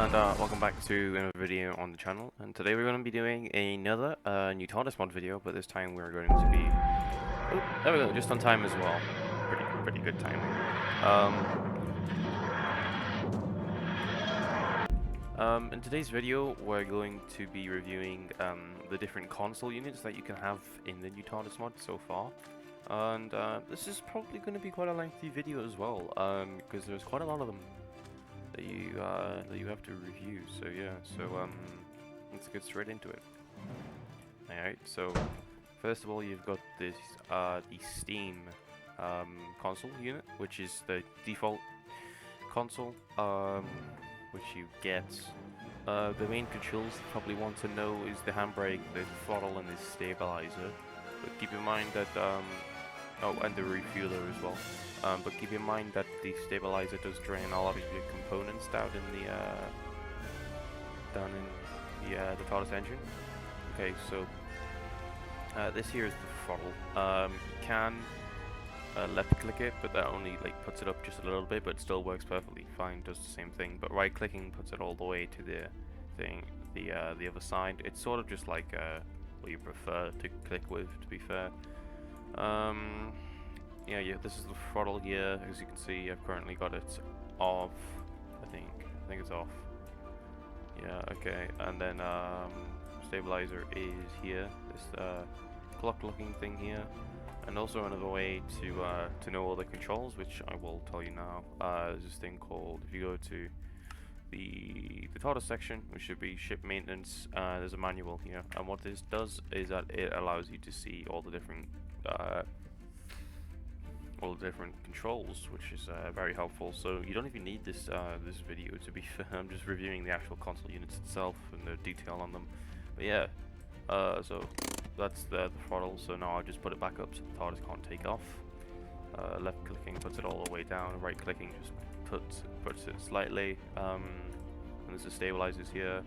and welcome back to another video on the channel. And today we're going to be doing another new TARDIS mod video, but this time we're going to be... Oh, there we go, just on time as well. Pretty good timing. In today's video, we're going to be reviewing the different console units that you can have in the new TARDIS mod so far. And this is probably going to be quite a lengthy video as well, because there's quite a lot of them that you have to review. So yeah, let's get straight into it. Alright, so first of all, you've got this the Steam console unit, which is the default console, which you get. The main controls you probably want to know is the handbrake, the throttle, and the stabilizer. But keep in mind that oh, and the refueler as well. But keep in mind that the stabilizer does drain a lot of your components down in the TARDIS engine. Okay, so this here is the throttle. You can left click it, but that only puts it up just a little bit, but it still works perfectly fine. Does the same thing. But right clicking puts it all the way to the thing, the other side. It's sort of just like what you prefer to click with, to be fair. Yeah, this is the throttle here. As you can see, I've currently got it off. I think it's off. Yeah, okay. And then stabilizer is here. This clock-looking thing here. And also another way to know all the controls, which I will tell you now. There's this thing called, if you go to the TARDIS section, which should be ship maintenance, there's a manual here. And what this does is that it allows you to see all the different controls, which is very helpful. So you don't even need this this video, to be fair. I'm just reviewing the actual console units itself and the detail on them. But yeah, so that's the throttle. So now I'll just put it back up so the TARDIS can't take off. Left clicking puts it all the way down. Right clicking just puts it slightly. And there's the stabilizers here.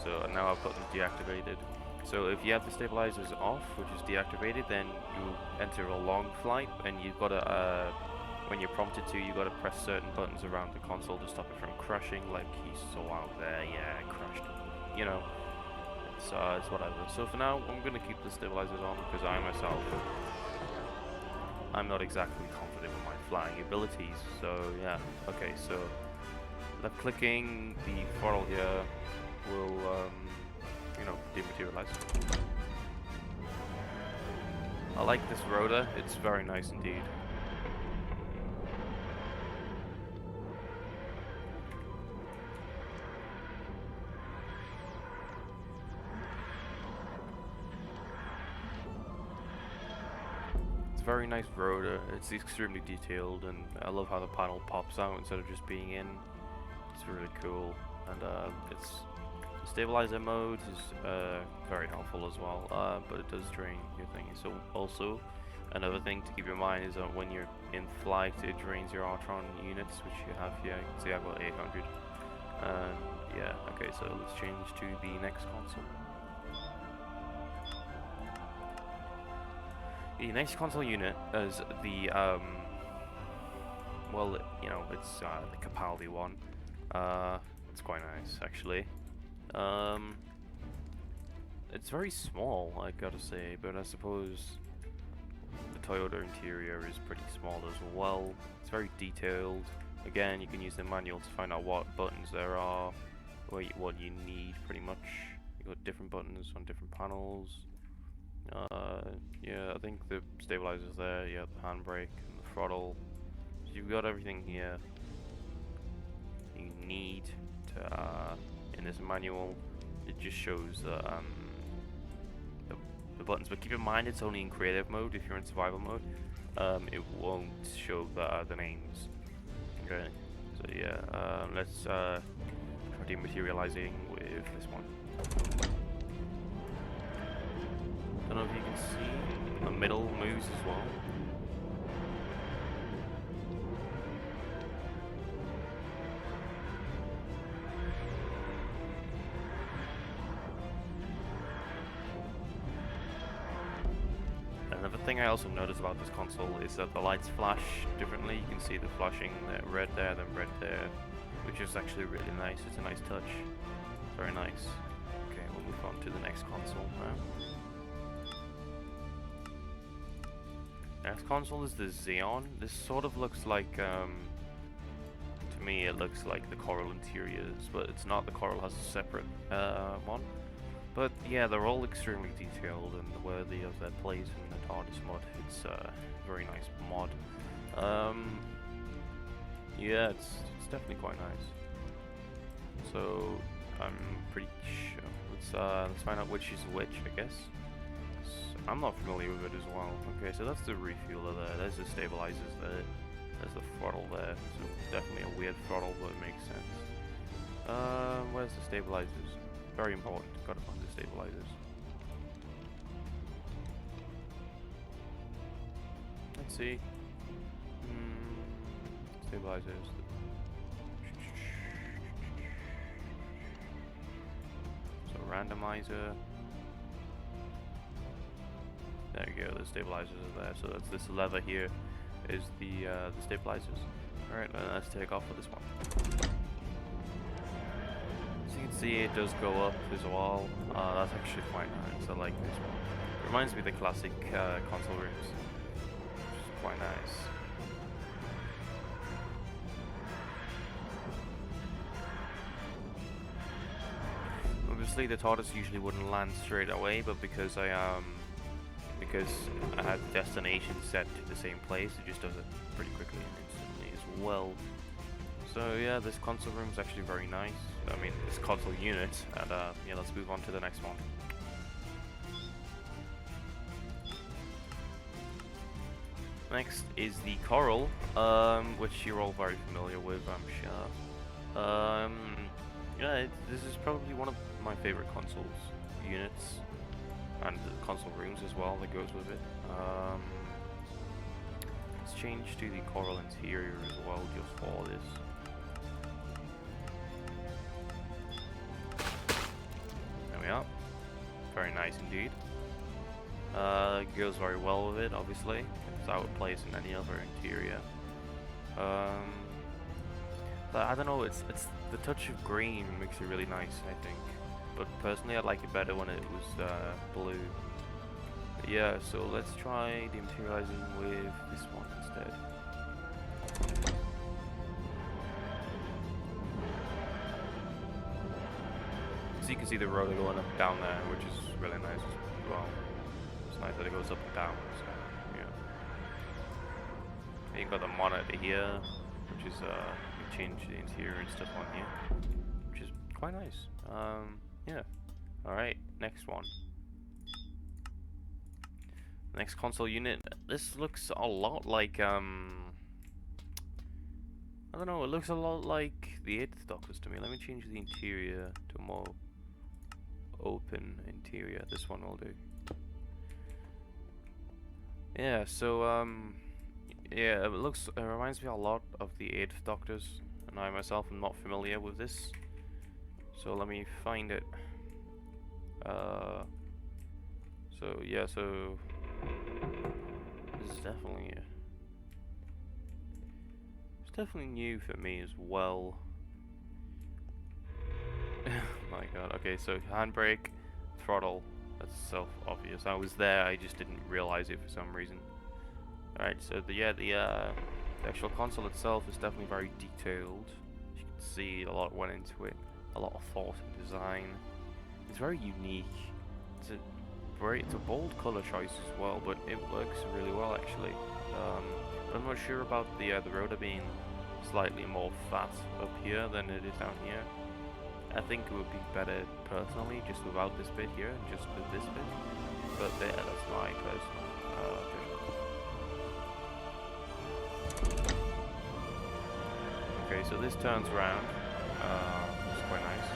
So now I've got them deactivated. So if you have the stabilizers off, which is deactivated, then you enter a long flight, and you've got to, when you're prompted to, you've got to press certain buttons around the console to stop it from crashing, like you saw out there. Yeah, it crashed. You know, it's whatever. So for now, I'm going to keep the stabilizers on, because I myself, I'm not exactly confident with my flying abilities. So yeah, okay, so left clicking the throttle here will, dematerialize. I like this rotor, it's very nice indeed. It's a very nice rotor, it's extremely detailed, and I love how the panel pops out instead of just being in. It's really cool, and it's stabilizer mode is very helpful as well, but it does drain your thing. So also, another thing to keep in mind is that when you're in flight, it drains your Artron units, which you have here. You can see I've got 800. Yeah, okay, so let's change to the next console. The next console unit is the, well, it's the Capaldi one. It's quite nice, actually. It's very small, I gotta say, but I suppose the Toyota interior is pretty small as well. It's very detailed. Again, you can use the manual to find out what buttons there are, what you need, pretty much. You got different buttons on different panels. Yeah, I think the stabilizer's there. You have the handbrake and the throttle. So you've got everything here you need to. In this manual, it just shows the buttons, but keep in mind it's only in creative mode. If you're in survival mode, it won't show the names. Okay, so yeah, let's try dematerializing with this one. Don't know if you can see the middle moves as well. Another thing I also noticed about this console is that the lights flash differently. You can see the flashing red there, then red there, which is actually really nice. It's a nice touch. Very nice. Okay, we'll move on to the next console now. Next console is the Zeon. This sort of looks like, to me it looks like the Coral interiors, but it's not. The Coral has a separate one. But yeah, they're all extremely detailed and worthy of their place in the TARDIS mod. It's a very nice mod. Yeah, it's definitely quite nice. So I'm pretty sure. Let's find out which is which, I guess. I'm not familiar with it as well. Okay, so that's the refueler there. There's the stabilizers there. There's the throttle there. So definitely a weird throttle, but it makes sense. Where's the stabilizers? Very important. Gotta find the stabilizers. Let's see. Stabilizers. So randomizer. There you go, the stabilizers are there. So that's this lever here is the stabilizers. Alright, let's take off with this one. As you can see, it does go up as well. That's actually quite nice. I like this one. It reminds me of the classic console rooms, which is quite nice. Obviously, the TARDIS usually wouldn't land straight away, but because I had the destination set to the same place, it just does it pretty quickly and instantly as well. So yeah, this console room is actually very nice. I mean, this console unit, and yeah, let's move on to the next one. Next is the Coral, which you're all very familiar with, I'm sure. Yeah, this is probably one of my favorite consoles units, and the console rooms as well that goes with it. Let's change to the Coral interior as well, just for this. There we are. Very nice indeed. Goes very well with it, obviously. It's out of place in any other interior. But I don't know, it's the touch of green makes it really nice, I think. But personally, I like it better when it was blue. But yeah, so let's try dematerializing with this one instead. So you can see the rotor going up and down there, which is really nice as well. It's nice that it goes up and down. So yeah. And you've got the monitor here, which is you change the interior and stuff on here, which is quite nice. Yeah. Alright, next one. Next console unit. This looks a lot like, I don't know, it looks a lot like the 8th Doctor's to me. Let me change the interior to a more open interior. This one will do. Yeah, so, yeah, it reminds me a lot of the 8th Doctor's, and I myself am not familiar with this. So let me find it. So yeah, so this is definitely it's definitely new for me as well. My god. Okay, so handbrake, throttle. That's self-obvious. I was there, I just didn't realize it for some reason. Alright, so the actual console itself is definitely very detailed. As you can see, a lot went into it. A lot of thought and design. It's very unique. It's a bold color choice as well, but it works really well actually. I'm not sure about the rotor being slightly more fat up here than it is down here. I think it would be better personally just without this bit here and just with this bit. But yeah, that's my personal judgment. Okay, so this turns around. It's quite nice.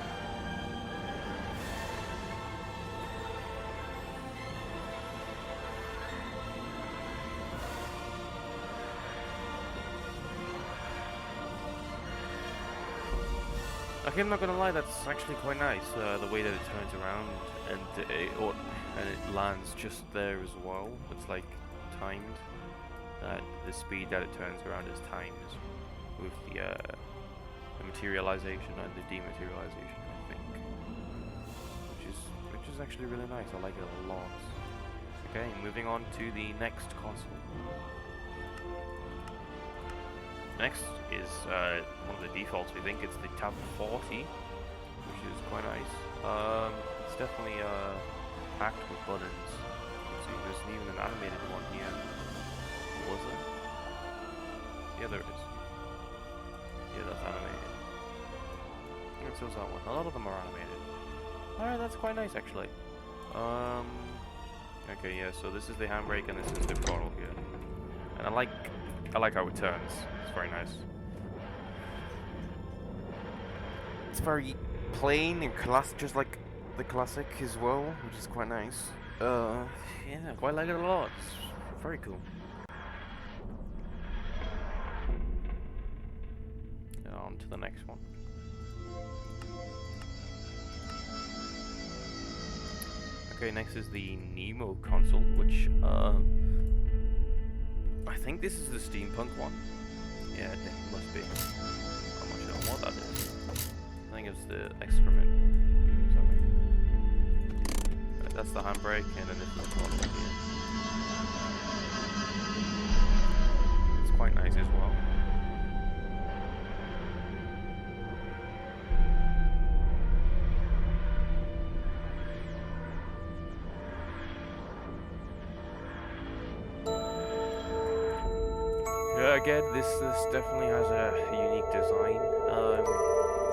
Okay, I'm not gonna lie, that's actually quite nice, the way that it turns around and it lands just there as well. It's like timed, that the speed that it turns around is timed with the materialization and the dematerialization, I think, which is actually really nice. I like it a lot. Okay, moving on to the next console. Next is one of the defaults. We think it's the Tab 40, which is quite nice. It's definitely packed with buttons. See, there's even an animated one here. What was it? Yeah, there it is. Yeah, that's animated. And so is that one. A lot of them are animated. Alright, that's quite nice actually. Okay, yeah, so this is the handbrake and this is the throttle here. And I like how it turns. It's very nice. It's very plain and classic, just like the classic as well, which is quite nice. Yeah, quite like it a lot. It's very cool. On to the next one. Okay, next is the Nemo console, which I think this is the steampunk one. Yeah, it must be. I'm not sure what that is. I think it's the excrement. That's the handbrake, and then this is the throttle here. It's quite nice as well. Yeah, again, this definitely has a unique design.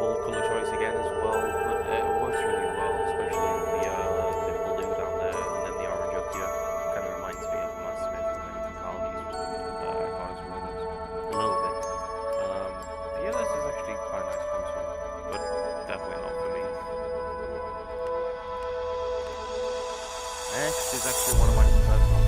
Bold color choice again as well, but it works really well, especially the blue down there and then the orange up here. Kind of reminds me of Matt Smith and then Capaldi's cars runners a little bit. But yeah, this is actually quite a nice console, but definitely not for me. Next is actually one of my personal